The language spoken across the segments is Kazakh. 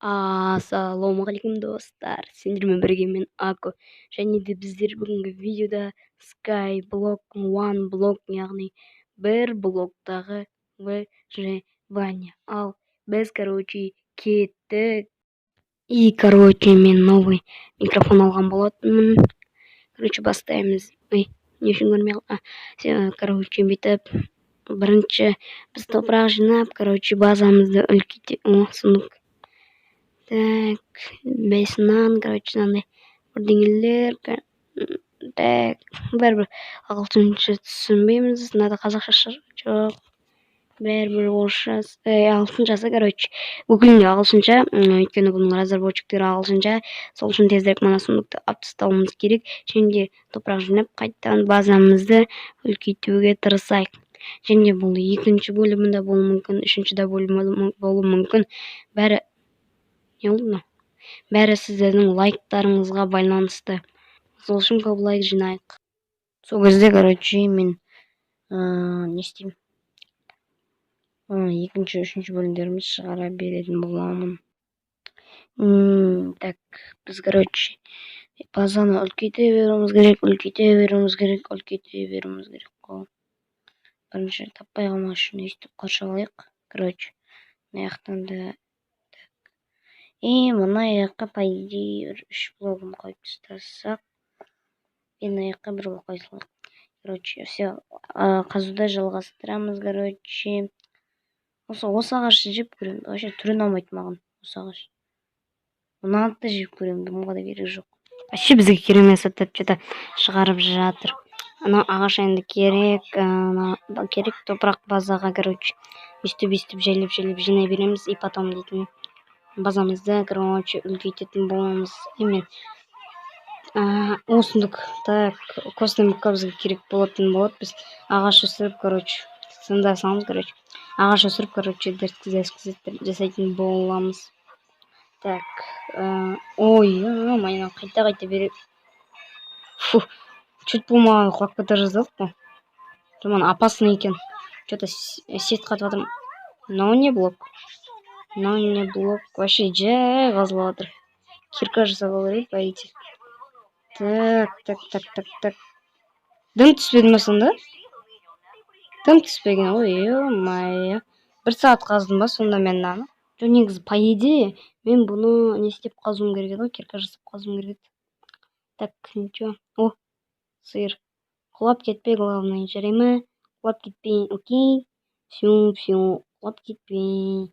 Ассалаумағалейкум достар, сендермен бірге мен Ако, және де біздер бүгінгі видеода Skyblock One блок, яғни бір блоктағы выживание. Ал біз, кеттік. И, мен новый микрофон алған болатынмын. Бастаймыз. Ой, не үшін көрмей қалды. Бүйтіп, бірінші біз топырақ жинап, базамызды үлкейтіп, сундук. Так, бесінан, мынандай бірдеңелер. Так, бәрібір ағылшынша түсінбейміз, мынада қазақша жоқ. Бәрібір ағылшыншасы, бүкілінде ағылшынша, өйткені бұның разработчиктері ағылшынша, сол үшін тезірек мына сундукты алып тастауымыз керек. Және топырақ жинап, қайтадан базамызды үлкейтуге тырысайық. Және бұл екінші бөлімінде болуы мүмкін, үшіншіде болуы мүмкін. Бәрі сіздердің лайктарыңызға байланысты. Сол үшін көп лайк жинайық. Сол кезде, мен не істеймін? Екінші, үшінші бөлімдеріміз шығара беретін боламын. Так, біз, базаны үлкейте беруіміз керек. Бірінші таппай қалмас үшін естіп қоршалайық. Мына да. И мына жаққа, по идее, 3 блогын қойып тастасақ, мына жаққа 1 блок қойсақ. Все, қазуда жалғастырамыз, Осы ағашты жеп көремін. Вообще түрін алмайды маған осы ағаш. Мұны жеп көремін, бұнға да керек жоқ. Вообще бізге керемет сатып шығарып жатыр. Ана ағаш енді керек топырақ базаға, өстіп жайлап жинай береміз, и потом дейтін. Базамызды, үлкейтетін боламыз. Осындық, так, костный бізге керек болатын болады. Біз ағаш өсіріп, сында саламыз, ағаш өсіріп, жасайтын боламыз. Так, майнан қайта беріп. Чуть болмаған құлап кете жаздық қой. Жаман опасный екен. Что-то сет қатып жатырмын. Мынау не блок? Вообще жай қазылып жатыр. Кирка жасап алу керек, по идее. Так. Дым түспеді ме сонда? Дым түспеген, ой-ё-майо. 1 сағат қаздым ба сонда мен мынаны? Негізі, по идее, мен бұны не істеп қазуым керек еді, кирка жасап қазуым керек еді. Так, ничего. Сиыр. Құлап кетпей, главное, жарай ма? Құлап кетпей, окей. Все, құлап кетпей.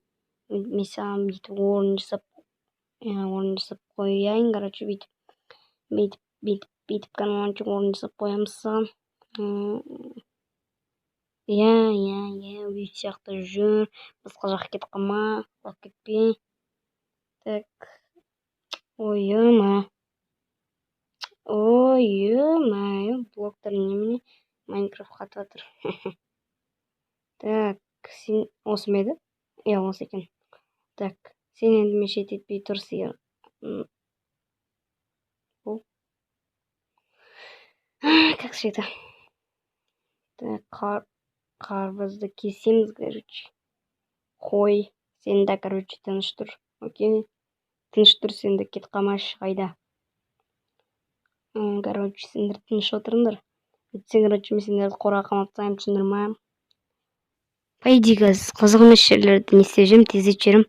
Мен саған бүйтіп орын жасап қояйын, бүйтіп карманчик орын жасап қоямыз саған. Өйтіп сияқты жүр. Басқа жаққа кетіп қалма, құлап кетпей. Так. Ой-ё-майо, блоктар немене? Майнкрафт қатып жатыр. Так, сен осы ма еді? Осы екен. Так, сен енді мешет етпей тұр, сиыр. Как же это? Так, қарбызды кесеміз, Қой, сен де, тыныш тұр. Окей? Тыныш тұр, сен де кет қамашы, қайда. Сендер тыныш отырыңдар. Өйтсең, мен сендерді қораға қамап тастаймын, түсіндір ма? По идее, қызық емес жерлерді не істеп жүрмін, тездетіп жүрмін.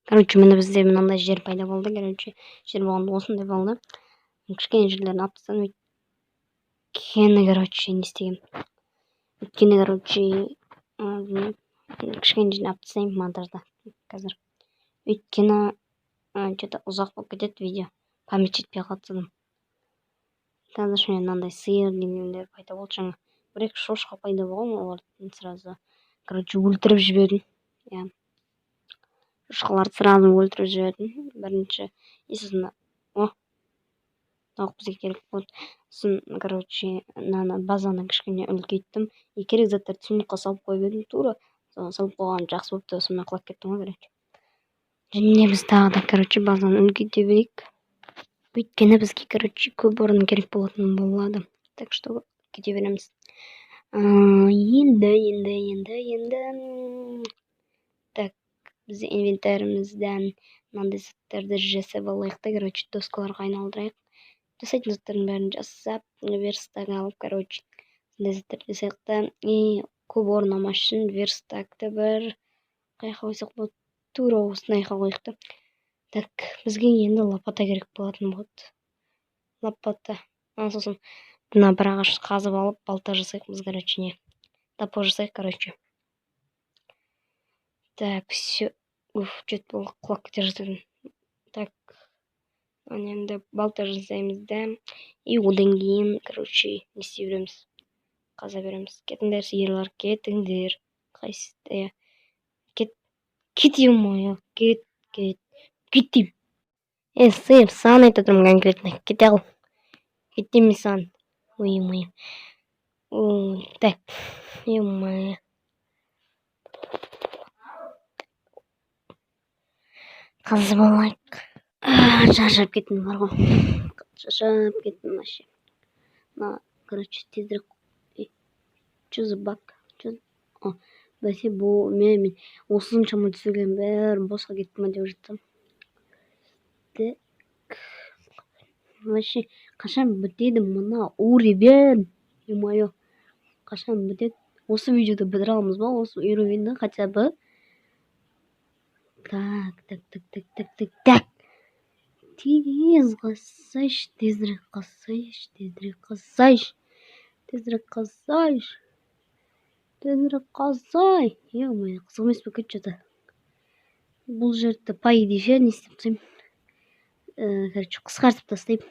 Міне бізде мынандай жер пайда болды. Жер болғанда осындай болды. Кішкене жерлерін алып тастадым. Өйткені, не істеген. Өйткені, кішкене жерін алып тастаймын монтажда қазір. Өйткені, Что-то узак болуп кетет видео. Память жетпей калат санам. Қазір мен мынандай сыйыр дегендер пайда болду жаңа. Бір екі шошқа пайда болған, оларды сразу, короче, өлтіріп жібердім. Иә. Шошқаларды сразу өлтіріп жібердім. Бірінші, и сосын, тауық бізге керек болды. Сосын, короче, базаны кішкене үлкейттім. И керек заттарды сундукка салып коюп едім тура. Салып койгоным жакшы болупту, сонун кылып кеттим го, короче. Және біз тағы да, короче, базаны үлкейте берейік. Өйткені бізге, короче, көп орын керек болатын болады. Так что кете береміз. Енді. Так, біз инвентарымыздан мынандай заттарды жасап алайық та, короче, доскаларға айналдырайық. Жасайтын заттардың бәрін жасап, верстак алып, короче, сондай заттарды жасайық та. И көп орын алмаш үшін верстакты бір каяка койсок болот, тура осындайга коелук да. Так, бізге енді лопата керек болатын болот. Лопата. Сосын мына бір ағашты қазып алып, балта жасайық біз, короче, не. Топор жасайық, короче. Так, все. Чет бол құлап кете жаздадым. Так, енді балта жасаймыз да. И одан кейін, короче, не істей береміз. Қаза береміз. Кетіңдер, сиырлар, кетіңдер. Қайсысы? Кет, ё-моё, кет. Кеттім. Сиыр, саған айтып отырмын конкретно. Кете ал. Кеттім мен саған. Ой. Так, ё-моё. Қазып алайық. Шаршап кеттім, бар ғой. Шаршап кеттім вообще. Короче, тезірек. Что за баг? Бәсе, мен осыншама түсірген бәрін босқа кетті ма деп жатсам. Так. Вообще, қашан бітеді мына уровень? Ё-моё. Қашан бітеді? Осы видеода бітіре аламыз ба? Осы уровеньді хотя бы. Так. Тез қазсайшы. Ё-моё, қызық емес пе кетіп жатыр. Бұл жерді по идее не істеп тастаймын. Короче, қысқартып тастаймын.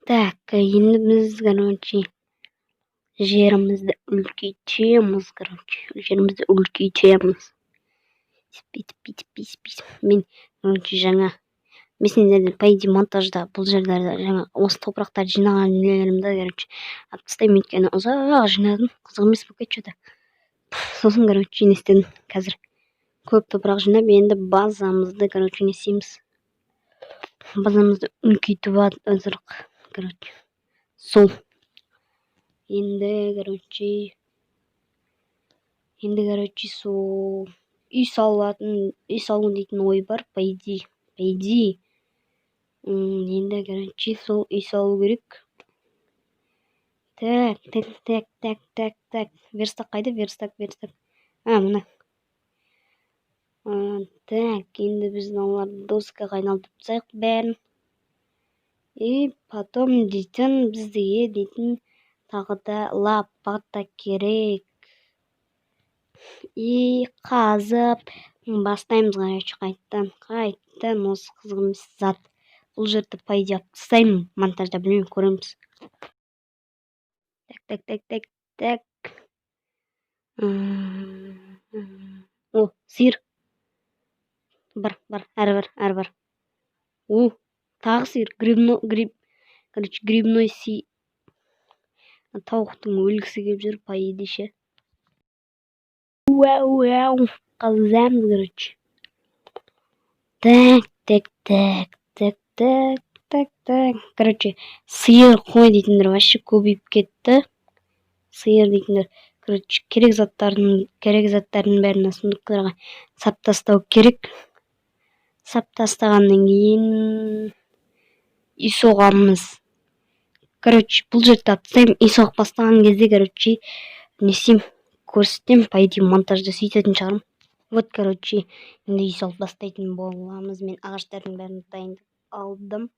Так, енді біз, короче, жерімізді үлкейтеміз, Мен, короче, жаңа сендерді по идее монтажда бұл жерлерді жаңа осы топырақтарды жинаған нелерімді, короче, алып тастаймын, өйткені ұзақ жинадым, қызық емес болып кетіп жатыр. Сосын, короче, не істедім қазір. Көп топырақ жинап, енді базамызды, короче, не істейміз. Базамызды үлкейтіп жатырық, короче. Сол. Енді, короче, сол үй салу дейтін ой бар, по идее. Енді, короче, сол үй салу керек. Так. Верстак қайда? Верстак. Мына. Так, енді біз мыналарды доскаға айналдырып тастайық бәрін. И потом бізге дейтін тағы да лопата керек. И қазып бастаймыз, короче, қайттан осы қызық емес зат. Бұл жерді по идее алып тастаймын, монтажда білмеймін, көреміз. Так. Сиыр. Бар, әрі бар. Тағы сиыр, грибной сиыр. Тауықтың өлгісі келіп жүр, по идее ше. Қазамыз, короче. Так. Короче, сиыр қой дейтіндер вообще көбейіп кетті. Сиыр дейтіндер, короче, керек заттардың бәрін сундуктарға сап тастау керек. Сап тастағаннан кейін үй соғамыз. Короче, бұл жерді тастаймын, үй соғып бастаған кезде, короче, не істеймін, көрсетемін, по идее монтажда сөйтетін шығармын. Вот, короче, енді үй соғып бастайтын боламыз. Мен ағаштардың бәрін дайындап алдым.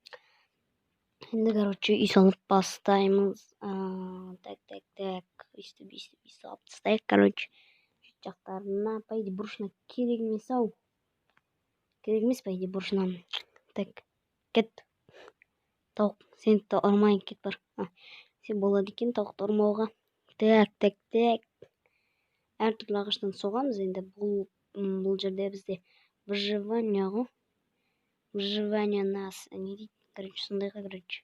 Енді, короче, үй соғып бастаймыз. Так. Өйстіп соғып тастайық, короче. Жақтарына, по идее, брушна керек емес ау. керек емес по идее бұрышынан. Так, кет. Тауық, сен ұрмайын кет бар. Сен болады екен тауықты ұрмауға. Так. Әртүрлі ағаштан соғамыз енді бұл жерде бізде выживание ғой. Выживание нас не дейді, короче, сондайға, короче.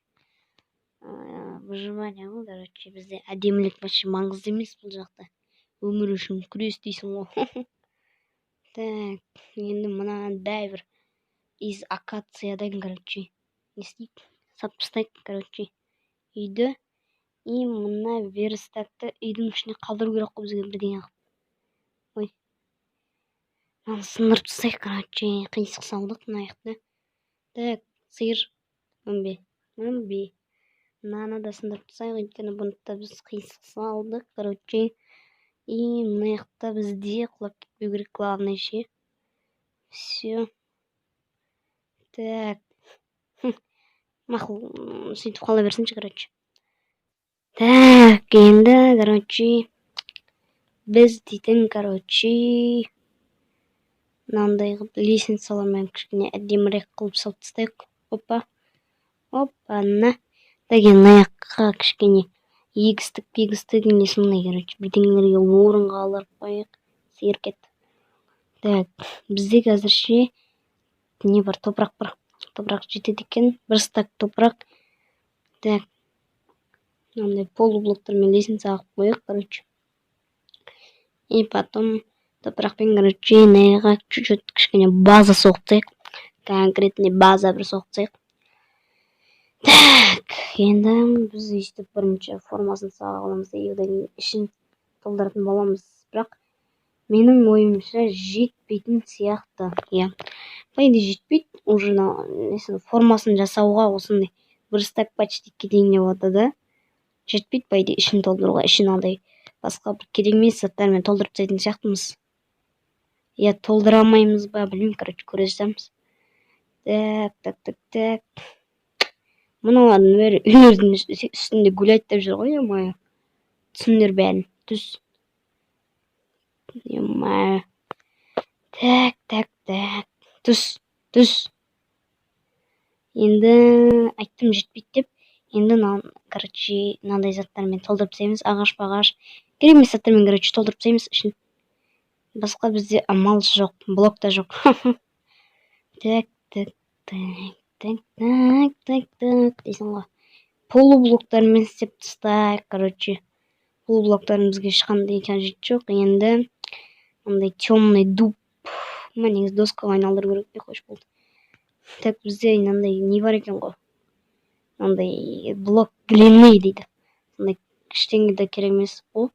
Выживание ғой, короче, бізде әдемілік вообще маңызды емес бұл жақта. Өмір үшін күрес дейсің ғой. Так, енді мынандай бір из акациядан, короче, не істейік, сап тастайық, короче, үйді. И мына верстакты үйдің ішіне қалдыру керек қой бізге бірдеңе қылып. Ой. Мынаны сындырып тастайық, короче, қиысық салдық мына аяқты. Так, сиыр, мінбе. Мынаны да сындырып тастайық, өйткені бұны да біз қиысық салдық, короче. И мына жақта бізде құлап кетпеу керек, главное ше. Все. Так. Мақұл, сөйтіп қала берсінші, короче. Так, енді, короче, біз дейтін, короче, мынандай қылып лестницалармен кішкене әдемірек қылып салып тастайық. Опа-на. Так, енді мына жаққа кішкене егістік несін, короче, бірдеңелерге орынға алып қойық. Сиыр кет. Так, бізде қазірше не бар, топырақ бар. Топырақ жетеді екен, бір стак топырақ. Так, мынандай полублоктармен лестница ағып қойық, короче. И потом топырақпен, короче, наға чуть-чуть кішкене база соқтайық. Конкретный база бір соқтайық. Так, енді біз өйстіп бірінші формасын сағаламыз, одан ішін толтыратын боламыз. Бірақ менің ойымша жетпейтін сияқты. Пайда жетпейді, уже формасын жасауға осындай бір стак почти кетейін деп отыр да. Жетпейді, пайда ішін толтыруға, ішін алдай басқа бір керек емес заттармен толтырып тастайтын сияқтымыз. Толтыра алмаймыз ба, білмеймін, короче, көре жатамыз. Так. Мыналардың бәрі үйлердің үстінде гулять деп жүр ғой, ема. Түсіндер бәрін, түс. Ема. Так. Түс. Енді айттым жетпейді деп. Енді, короче, мынандай заттармен толтырып тастаймыз, ағаш. Керек емес заттармен, короче, толтырып тастаймыз ішін. Басқа бізде амал жоқ, блок та жоқ. Так. Дейсің ғой. Полублоктармен істеп тастайық, короче. Полублоктарын бізге ешқандай қажет жоқ. Енді мындай темный дуб. Негізі доскаға айналдыру керек те, қойшы болды. Так, бізде мынандай не бар екен ғой. Мынандай блок глины дейді. Мындай ештеңе де керек емес ғой.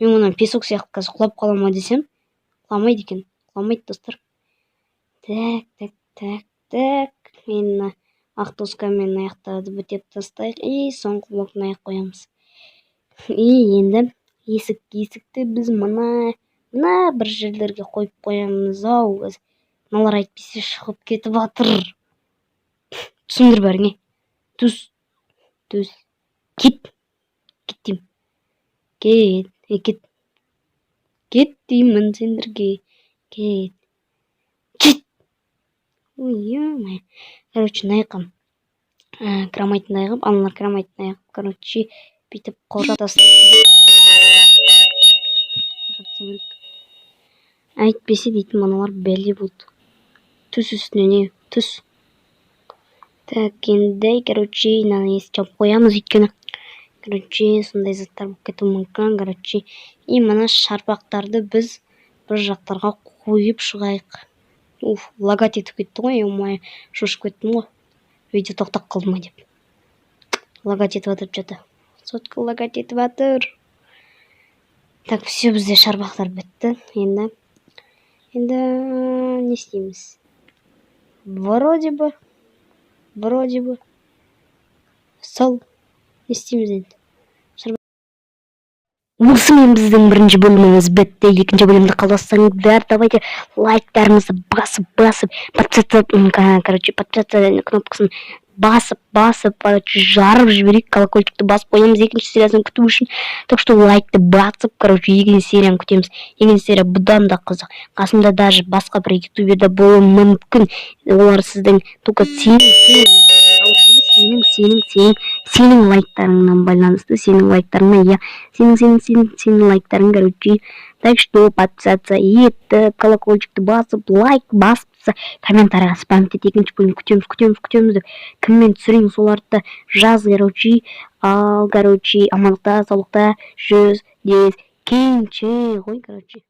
Мен мұнан песок сияқты қазір құлап қалама десем, құламайды екен. Құламайды, достар. Так. Енді ақ доскамен аяқтарды бітеп тастайық. И соңғы блокын аяқ қоямыз. И енді есікті біз мына бір жерлерге қойып қоямыз. Мыналар айтпесе шығып кетіп атыр. Түсіндір бәріңе. Түс. Кет деймін. Кет деймін сендерге. Кет. Ой, короче, найқым. Крамайтын айғып, аналар крамайтын айғып, короче, бүйтіп қоршатасың. Әйтпесе дейтін аналар бәле болды. Түс үстіне не? Түс. Так, енді, короче, наны есі қоямыз өйткені. Короче, сондай заттар болып кету мүмкін, короче. И мына шарпақтарды біз бір жақтарға қойып шығайық. Лагать етіп кетті ғой, омай, шошып кеттім ғой. Видео тоқтап қалды ма деп. Лагать етіп атыр жата. Сотка лагать етіп атыр. Так, все, бізде шарбақтар бітті. Енді не істейміз? Вроде бы. Сол. Не істейміз енді? Осымен біздің бірінші бөліміміз бітті. Екінші бөлімді қалдырсаңыздар, давайте лайктарыңызды басып, короче, подписаться кнопкасын басып, короче, жарып жиберейик, колокольчикти басып коебуз экинчи сериясын күтүү үчүн. Так что лайкты басып, короче, экинчи серияны күтөбүз. Экинчи серия будан да кызык. Касымда даже башка бир ютубердер болушу мүмкүн. Олар сиздин только сенин лайктарыңдан байланыштуу, сенин лайктарыңдан, я, сенин лайктарың, короче. Так что подписаться етип, колокольчикти басып, лайк басып, комментарийга спамдеп экинчи бөлүмдү күтөмүз деп коммент түсүрүң, соларды жаз, короче. Ал, короче, амандыкта, саулыкта жүрүңүз, кенче кой, короче.